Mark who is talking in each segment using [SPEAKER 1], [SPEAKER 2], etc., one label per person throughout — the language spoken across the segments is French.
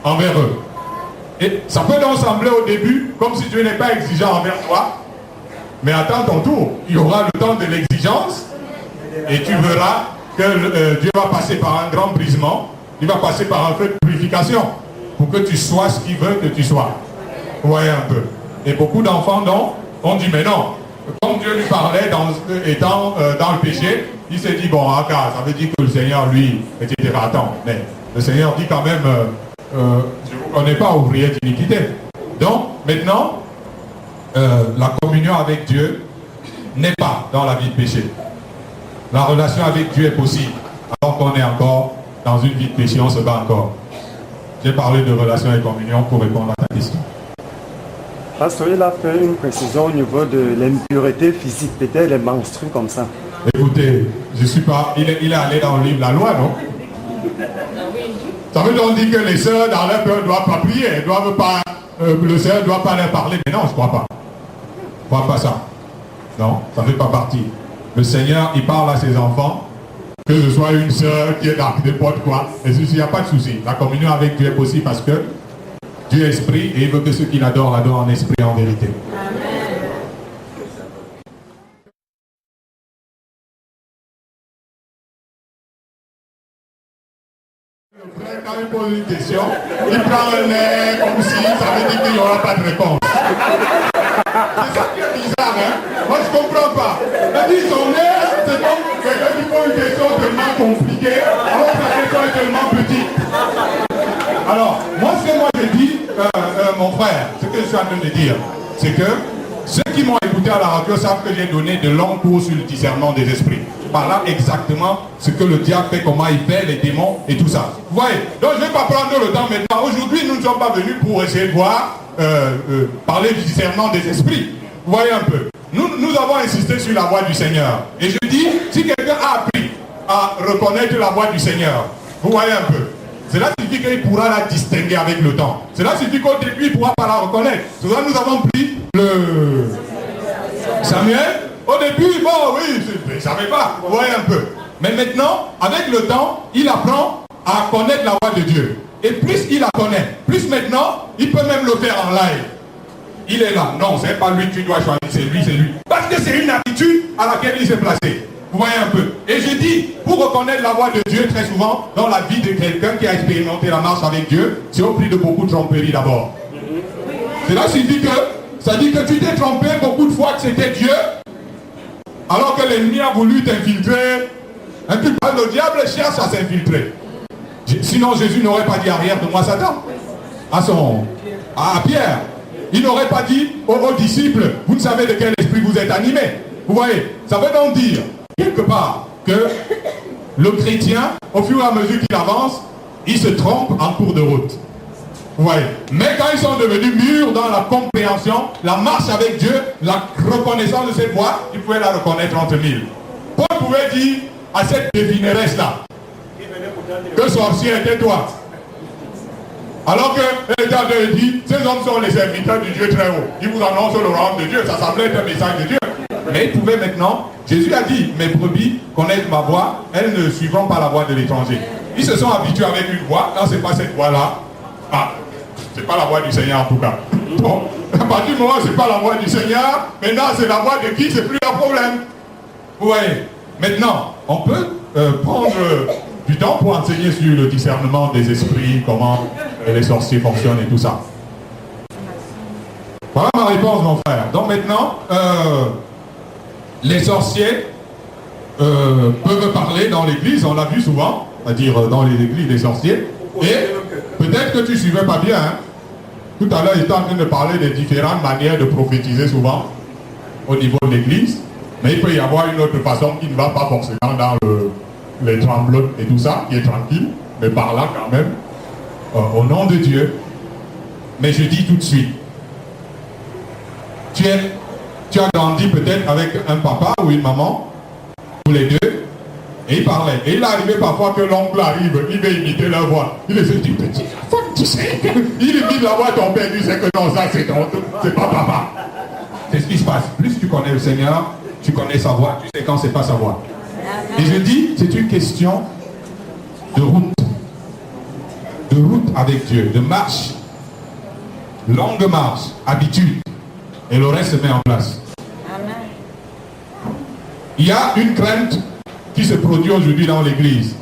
[SPEAKER 1] envers eux. Et ça peut donc sembler au début comme si Dieu n'est pas exigeant envers toi, mais attends ton tour. Il y aura le temps de l'exigence et tu verras que Dieu va passer par un grand brisement, il va passer par un feu de purification pour que tu sois ce qu'il veut que tu sois. Vous voyez un peu. Et beaucoup d'enfants donc ont dit mais non, comme Dieu lui parlait étant dans le péché, il s'est dit bon, ça veut dire que le Seigneur lui, etc. Attends, mais le Seigneur dit quand même je ne vous connais pas, ouvrier d'iniquité. Donc maintenant la communion avec Dieu n'est pas dans la vie de péché. La relation avec Dieu est possible alors qu'on est encore dans une vie de péché, on se bat encore. J'ai parlé de relation et communion pour répondre à ta question.
[SPEAKER 2] Pasteur, il a fait une précision au niveau de l'impureté physique, peut-être les menstrues comme ça.
[SPEAKER 1] Écoutez, je suis pas. Il est allé dans le livre La Loi, non? Ça veut donc dire que les sœurs dans leur peur ne doivent pas prier, elles doivent pas. Le Seigneur ne doit pas leur parler. Mais non, je ne crois pas. Je ne crois pas ça. Non, ça ne fait pas partie. Le Seigneur, il parle à ses enfants, que ce soit une sœur qui est dans n'importe quoi. Et ceci, il n'y a pas de souci. La communion avec Dieu est possible parce que Dieu est esprit et il veut que ceux qui l'adorent l'adorent en esprit et en vérité. Le frère, quand il pose une question, il prend un air comme si ça veut dire qu'il n'y aura pas de réponse. C'est ça qui est bizarre, hein? Moi, je ne comprends pas. Il dit son air, c'est comme quelqu'un qui pose une question tellement compliquée, alors que la question est tellement petite. Alors, moi, ce que moi je dis, mon frère, ce que je suis en train de dire, c'est que ceux qui m'ont écouté à la radio savent que j'ai donné de longs cours sur le discernement des esprits. Par là exactement ce que le diable fait, comment il fait, les démons et tout ça. Vous voyez? Donc je ne vais pas prendre le temps maintenant. Aujourd'hui, nous ne sommes pas venus pour essayer de voir, parler du discernement des esprits. Vous voyez un peu? Nous avons insisté sur la voix du Seigneur. Et je dis, si quelqu'un a appris à reconnaître la voix du Seigneur, vous voyez un peu? Cela signifie qu'il pourra la distinguer avec le temps. Cela signifie qu'au début, il ne pourra pas la reconnaître. C'est pour ça que nous avons pris le Samuel. Au début, bon, oui, il ne savait pas. Vous voyez un peu. Mais maintenant, avec le temps, il apprend à connaître la voix de Dieu. Et plus il la connaît, plus maintenant, il peut même le faire en live. Il est là. Non, c'est pas lui que tu dois choisir, c'est lui, c'est lui. Parce que c'est une habitude à laquelle il s'est placé. Vous voyez un peu. Et je dis, pour reconnaître la voix de Dieu, très souvent, dans la vie de quelqu'un qui a expérimenté la marche avec Dieu, c'est au prix de beaucoup de tromperies d'abord. Cela signifie que, ça dit que tu t'es trompé beaucoup de fois que c'était Dieu, alors que l'ennemi a voulu t'infiltrer. Un peu, le diable cherche à s'infiltrer. Sinon Jésus n'aurait pas dit arrière de moi Satan. À Pierre. Il n'aurait pas dit aux disciples, vous ne savez de quel esprit vous êtes animés. Vous voyez, ça veut donc dire, quelque part, que le chrétien, au fur et à mesure qu'il avance, il se trompe en cours de route. Vous voyez. Mais quand ils sont devenus mûrs dans la compréhension, la marche avec Dieu, la reconnaissance de cette voix, ils pouvaient la reconnaître entre mille. Paul pouvait dire à cette devineresse-là, que sorcier était toi. Alors que l'État de dit, ces hommes sont les serviteurs du Dieu très haut. Ils vous annoncent le royaume de Dieu. Ça semblait être un message de Dieu. Mais ils pouvaient maintenant, Jésus a dit, mes brebis connaissent ma voix, elles ne suivront pas la voix de l'étranger. Ils se sont habitués avec une voix, quand ce n'est pas cette voix-là, c'est pas la voix du Seigneur en tout cas. Bon, à partir du moment où c'est pas la voix du Seigneur, maintenant c'est la voix de qui, c'est plus un problème. Vous voyez, maintenant, on peut prendre du temps pour enseigner sur le discernement des esprits, comment les sorciers fonctionnent et tout ça. Voilà ma réponse, mon frère. Donc maintenant, les sorciers peuvent parler dans l'église, on l'a vu souvent, c'est-à-dire dans les églises des sorciers, et peut-être que tu ne suivais pas bien, hein. Tout à l'heure, il était en train de parler des différentes manières de prophétiser souvent au niveau de l'église, mais il peut y avoir une autre façon qui ne va pas forcément dans les tremblotes et tout ça, qui est tranquille, mais par là quand même, au nom de Dieu. Mais je dis tout de suite, tu as grandi peut-être avec un papa ou une maman, tous les deux, et ils parlaient. Et il arrivait parfois que l'oncle arrive, il veut imiter leur voix. Il essaie de dire, petit enfant, tu sais, il imite la voix de ton père, il sait que non, ça c'est pas papa. C'est ce qui se passe. Plus tu connais le Seigneur, tu connais sa voix, tu sais quand c'est pas sa voix. Et je dis, c'est une question de route. de route avec Dieu, de marche, longue marche, habitude, et le reste se met en place.
[SPEAKER 3] Amen.
[SPEAKER 1] Il y a une crainte qui se produit aujourd'hui dans l'église.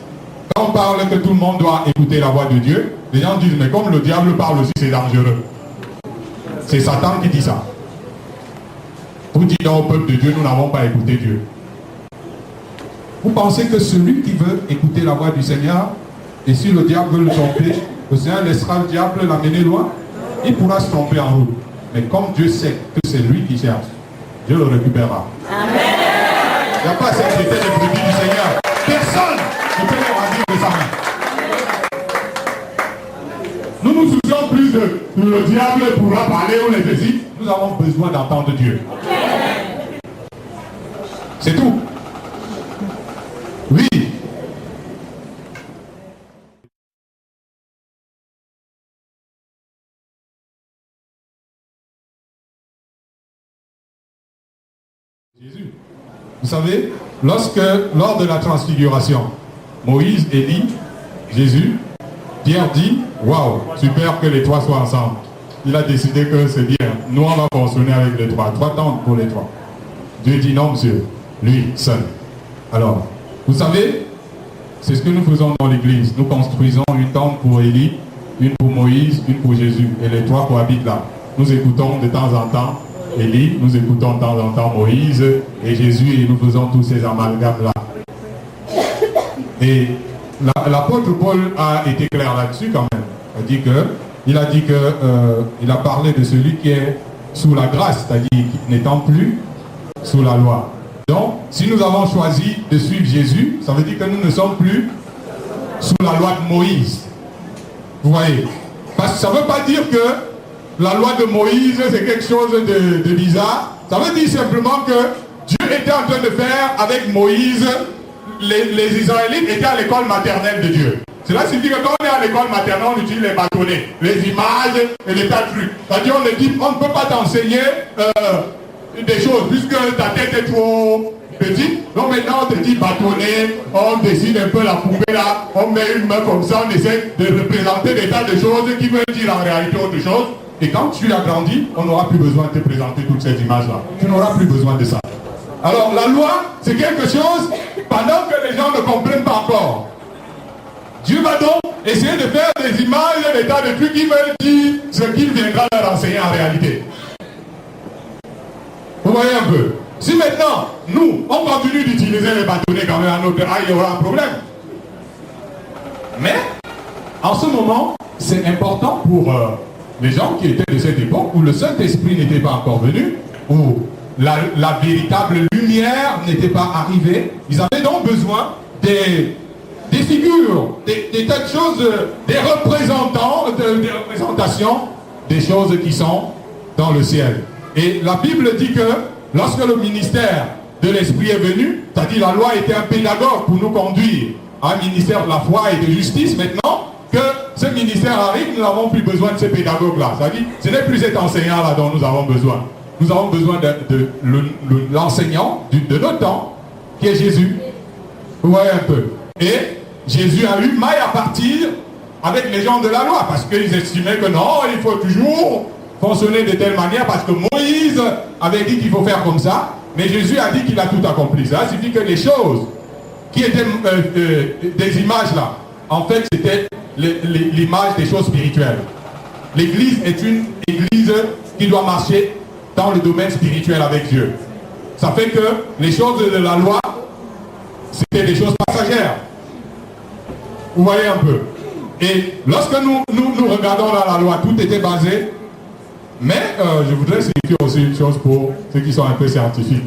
[SPEAKER 1] Quand on parle que tout le monde doit écouter la voix de Dieu, les gens disent, mais comme le diable parle aussi, c'est dangereux. C'est Satan qui dit ça. Vous dites au peuple de Dieu, nous n'avons pas écouté Dieu. Vous pensez que celui qui veut écouter la voix du Seigneur, et si le diable veut le tromper, le Seigneur laissera le diable l'amener loin? Il pourra se tromper en route. Mais comme Dieu sait que c'est lui qui cherche, Dieu le récupérera. Amen. Il n'y a pas cette était des brebis du Seigneur. Personne ne peut les ravir de sa main. Nous nous soucions plus de le diable pourra parler ou les désirs. Nous avons besoin d'entendre Dieu. C'est tout. Oui. Jésus. Vous savez, lors de la transfiguration, Moïse, Élie, Jésus, Pierre dit, waouh, super que les trois soient ensemble. Il a décidé que c'est bien. Nous, on va fonctionner avec les trois. Trois tentes pour les trois. Dieu dit non, monsieur. Lui, seul. Alors, vous savez, c'est ce que nous faisons dans l'église. Nous construisons une tente pour Élie, une pour Moïse, une pour Jésus. Et les trois cohabitent là. Nous écoutons de temps en temps Élie, nous écoutons de temps en temps Moïse et Jésus, et nous faisons tous ces amalgames-là. Et l'apôtre Paul a été clair là-dessus quand même. Il a dit que il a parlé de celui qui est sous la grâce, c'est-à-dire n'étant plus sous la loi. Donc, si nous avons choisi de suivre Jésus, ça veut dire que nous ne sommes plus sous la loi de Moïse. Vous voyez? Parce que ça ne veut pas dire que la loi de Moïse, c'est quelque chose de bizarre. Ça veut dire simplement que Dieu était en train de faire avec Moïse, les Israélites étaient à l'école maternelle de Dieu. Cela signifie que quand on est à l'école maternelle, on utilise les bâtonnets, les images et les tas de trucs. C'est-à-dire on ne peut pas t'enseigner des choses, puisque ta tête est trop petite. Donc maintenant on te dit bâtonnet, on dessine un peu la poupée là, on met une main comme ça, on essaie de représenter des tas de choses qui veulent dire en réalité autre chose. Et quand tu as grandi, on n'aura plus besoin de te présenter toutes ces images-là. Tu n'auras plus besoin de ça. Alors la loi, c'est quelque chose, pendant que les gens ne comprennent pas encore. Dieu va donc essayer de faire des images, des tas de trucs qui veulent dire ce qu'il viendra leur enseigner en réalité. Vous voyez un peu? Si maintenant, nous, on continue d'utiliser les bâtonnets quand même à notre âge, il y aura un problème. Mais, en ce moment, c'est important pour les gens qui étaient de cette époque où le Saint-Esprit n'était pas encore venu, où la véritable lumière n'était pas arrivée. Ils avaient donc besoin des figures, des tas de choses, des représentants, des représentations des choses qui sont dans le ciel. Et la Bible dit que lorsque le ministère de l'Esprit est venu, c'est-à-dire la loi était un pédagogue pour nous conduire à un ministère de la foi et de justice. Maintenant que ce ministère arrive, nous n'avons plus besoin de ces pédagogues-là. C'est-à-dire, ce n'est plus cet enseignant-là dont nous avons besoin. Nous avons besoin de l'enseignant de notre temps, qui est Jésus. Vous voyez un peu. Et Jésus a eu maille à partir avec les gens de la loi, parce qu'ils estimaient que non, il faut toujours fonctionner de telle manière, parce que Moïse avait dit qu'il faut faire comme ça, mais Jésus a dit qu'il a tout accompli. Ça signifie que les choses qui étaient des images là, en fait c'était l'image des choses spirituelles. L'église est une église qui doit marcher dans le domaine spirituel avec Dieu. Ça fait que les choses de la loi, c'était des choses passagères. Vous voyez un peu. Et lorsque nous regardons dans la loi, tout était basé. Mais je voudrais signifier aussi une chose pour ceux qui sont un peu scientifiques.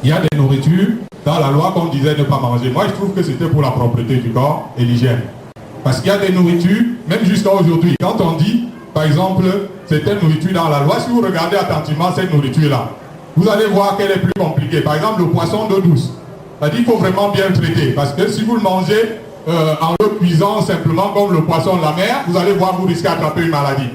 [SPEAKER 1] Il y a des nourritures dans la loi qu'on disait ne pas manger. Moi, je trouve que c'était pour la propreté du corps et l'hygiène. Parce qu'il y a des nourritures, même jusqu'à aujourd'hui, quand on dit, par exemple, c'est telle nourriture dans la loi, si vous regardez attentivement cette nourriture-là, vous allez voir qu'elle est plus compliquée. Par exemple, le poisson d'eau douce. C'est-à-dire qu'il faut vraiment bien le traiter. Parce que si vous le mangez en le cuisant simplement comme le poisson de la mer, vous allez voir, vous risquez d'attraper une maladie.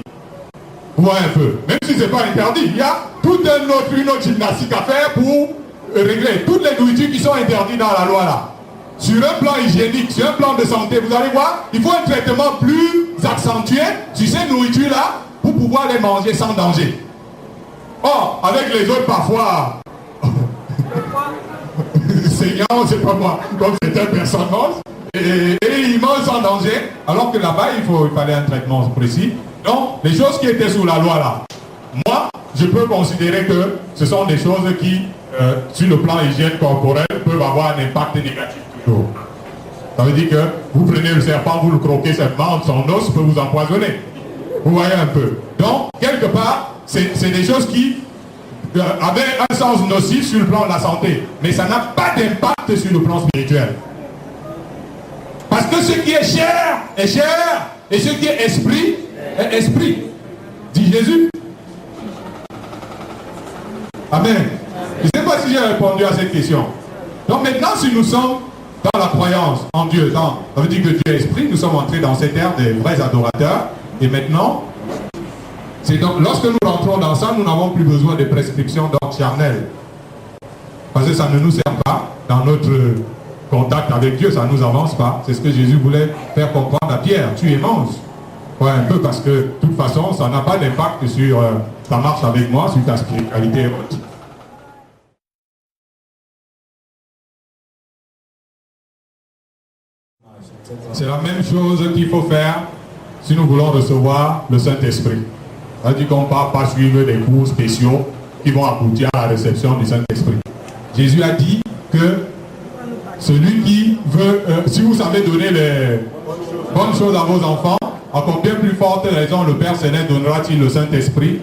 [SPEAKER 1] Vous voyez un peu. Même si ce n'est pas interdit, il y a toute une autre gymnastique à faire pour régler toutes les nourritures qui sont interdites dans la loi là. Sur un plan hygiénique, sur un plan de santé, vous allez voir, il faut un traitement plus accentuer sur ces nourritures-là pour pouvoir les manger sans danger. Or, avec les autres parfois, Seigneur, c'est pas moi, comme certaines personnes mangent, et ils mangent sans danger, alors que là-bas, il fallait un traitement précis. Donc, les choses qui étaient sous la loi là, moi, je peux considérer que ce sont des choses qui, sur le plan hygiène corporelle, peuvent avoir un impact négatif toujours. Ça veut dire que vous prenez le serpent, vous le croquez simplement, son os peut vous empoisonner. Vous voyez un peu. Donc, quelque part, c'est des choses qui avaient un sens nocif sur le plan de la santé. Mais ça n'a pas d'impact sur le plan spirituel. Parce que ce qui est chair, et ce qui est esprit, dit Jésus. Amen. Je ne sais pas si j'ai répondu à cette question. Donc maintenant, si nous sommes dans la croyance en Dieu, ça veut dire que Dieu est esprit, nous sommes entrés dans cette ère des vrais adorateurs. Et maintenant, c'est donc, lorsque nous rentrons dans ça, nous n'avons plus besoin de prescriptions d'ordre charnel. Parce que ça ne nous sert pas dans notre contact avec Dieu, ça ne nous avance pas. C'est ce que Jésus voulait faire comprendre à Pierre. Tu es mange. Ouais, un peu parce que de toute façon, ça n'a pas d'impact sur ta marche avec moi, sur ta spiritualité et autres. C'est la même chose qu'il faut faire si nous voulons recevoir le Saint-Esprit. C'est-à-dire qu'on ne va pas suivre des cours spéciaux qui vont aboutir à la réception du Saint-Esprit. Jésus a dit que celui qui veut, si vous savez donner les bonnes choses à vos enfants, encore bien plus forte raison, le Père Céleste donnera-t-il le Saint-Esprit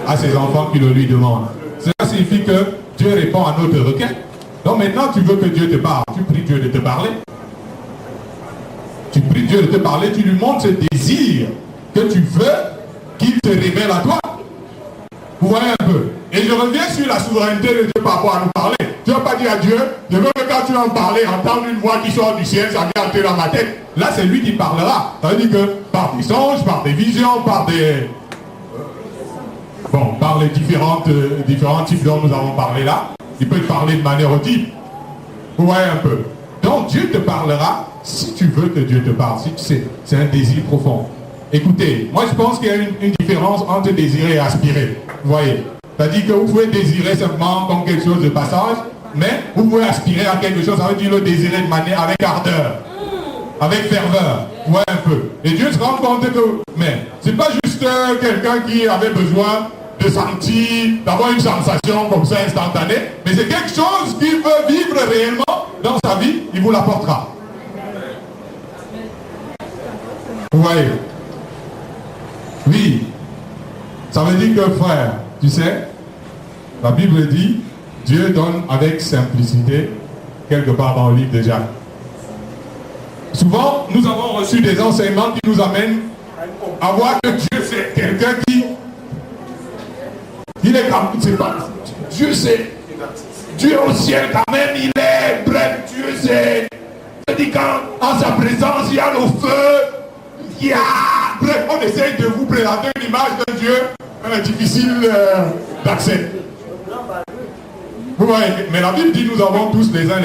[SPEAKER 1] à ses enfants qui le lui demandent. Cela signifie que Dieu répond à notre requête. Donc maintenant, tu veux que Dieu te parle, tu pries Dieu de te parler. Tu pries Dieu de te parler, tu lui montres ce désir que tu veux qu'il te révèle à toi. Vous voyez un peu. Et je reviens sur la souveraineté de Dieu par rapport à nous parler. Tu ne vas pas dire à Dieu, je veux que quand tu vas me parler, entendre une voix qui sort du ciel, ça vient entrer dans ma tête. Là, c'est lui qui parlera. Ça veut dire que par des songes, par des visions, par des... par les différents types dont nous avons parlé là, il peut te parler de manière audible. Vous voyez un peu. Donc Dieu te parlera si tu veux que Dieu te parle. Si tu sais, c'est un désir profond. Écoutez, moi je pense qu'il y a une différence entre désirer et aspirer. Vous voyez. C'est-à-dire que vous pouvez désirer simplement comme quelque chose de passage, mais vous pouvez aspirer à quelque chose, ça veut dire le désirer de manière avec ardeur, avec ferveur. Vous voyez un peu. Et Dieu se rend compte que, mais c'est pas juste quelqu'un qui avait besoin de sentir, d'avoir une sensation comme ça instantanée, mais c'est quelque chose qu'il veut vivre réellement dans sa vie, il vous l'apportera. Vous voyez? Oui. Ça veut dire que frère, tu sais, la Bible dit, Dieu donne avec simplicité, quelque part dans le livre de Jacques. Souvent, nous avons reçu des enseignements qui nous amènent à voir que Dieu c'est quelqu'un qui... Il est comme... C'est pas... Dieu c'est... Dieu au ciel quand même, il est... Bref, Dieu c'est... C'est-à-dire quand en sa présence, il y a le feu, il y a... Bref, on essaye de vous présenter une image d'un Dieu difficile d'accès. Vous voyez, mais la Bible dit nous avons tous les uns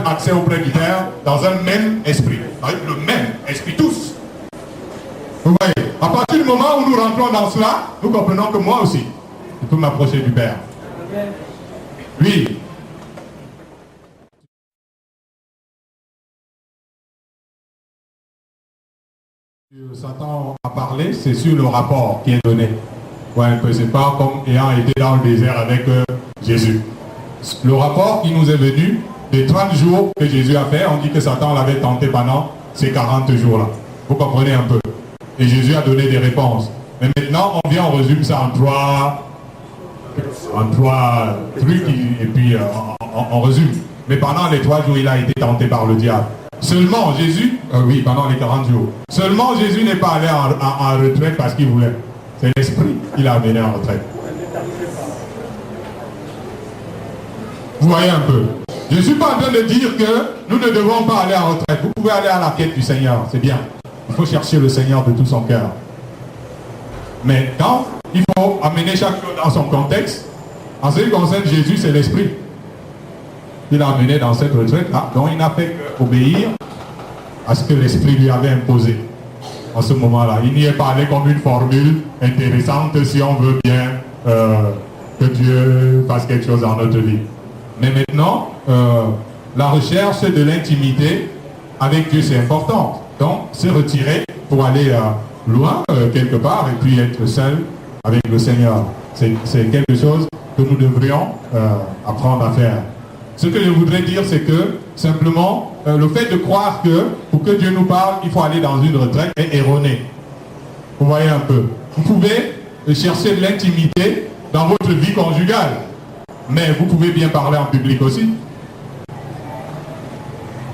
[SPEAKER 1] accès auprès du Père dans un même esprit. Avec le même esprit, tous. Vous voyez, à partir du moment où nous rentrons dans cela, nous comprenons que moi aussi, je peux m'approcher du Père. Oui. Satan a parlé, c'est sur le rapport qui est donné. Ouais, un peu, c'est pas comme ayant été dans le désert avec Jésus. Le rapport qui nous est venu des 30 jours que Jésus a fait, on dit que Satan l'avait tenté pendant ces 40 jours-là. Vous comprenez un peu. Et Jésus a donné des réponses. Mais maintenant, on vient, on résume ça en trois trucs, et puis on résume. Mais pendant les 3 jours, il a été tenté par le diable. Seulement Jésus, oui, pendant les 40 jours. Seulement Jésus n'est pas allé en retraite parce qu'il voulait. C'est l'esprit qui l'a amené en retraite. Vous voyez un peu. Je ne suis pas en train de dire que nous ne devons pas aller en retraite. Vous pouvez aller à la quête du Seigneur, c'est bien. Il faut chercher le Seigneur de tout son cœur. Mais quand il faut amener chaque chose dans son contexte, en ce qui concerne Jésus, c'est l'esprit. Il a amené dans cette retraite-là, donc il n'a fait qu'obéir à ce que l'esprit lui avait imposé. en ce moment-là. Il n'y est parlé comme une formule intéressante si on veut bien que Dieu fasse quelque chose dans notre vie. Mais maintenant, la recherche de l'intimité avec Dieu, c'est important. Donc, se retirer pour aller loin, quelque part, et puis être seul avec le Seigneur. C'est quelque chose que nous devrions apprendre à faire. Ce que je voudrais dire, c'est que, simplement, le fait de croire que, pour que Dieu nous parle, il faut aller dans une retraite est erroné. Vous voyez un peu. Vous pouvez chercher de l'intimité dans votre vie conjugale, mais vous pouvez bien parler en public aussi.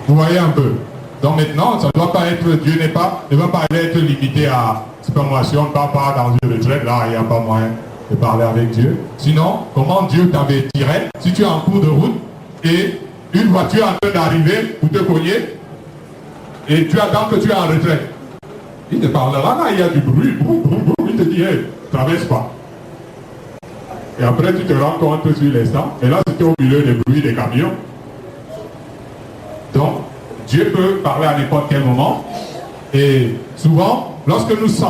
[SPEAKER 1] Vous voyez un peu. Donc maintenant, ça ne doit pas être, Dieu ne va pas être limité à, c'est pas moi, si on ne part pas dans une retraite, là, il n'y a pas moyen de parler avec Dieu. Sinon, comment Dieu t'avertirait si tu es en cours de route et une voiture est en train d'arriver pour te cogner et tu attends que tu es en retraite? Il te parlera, là, il y a du bruit, il te dit, hey, traverse pas. Et après, tu te rends compte sur l'instant, et là, c'était au milieu des bruits des camions. Donc, Dieu peut parler à n'importe quel moment. Et souvent, lorsque nous sentons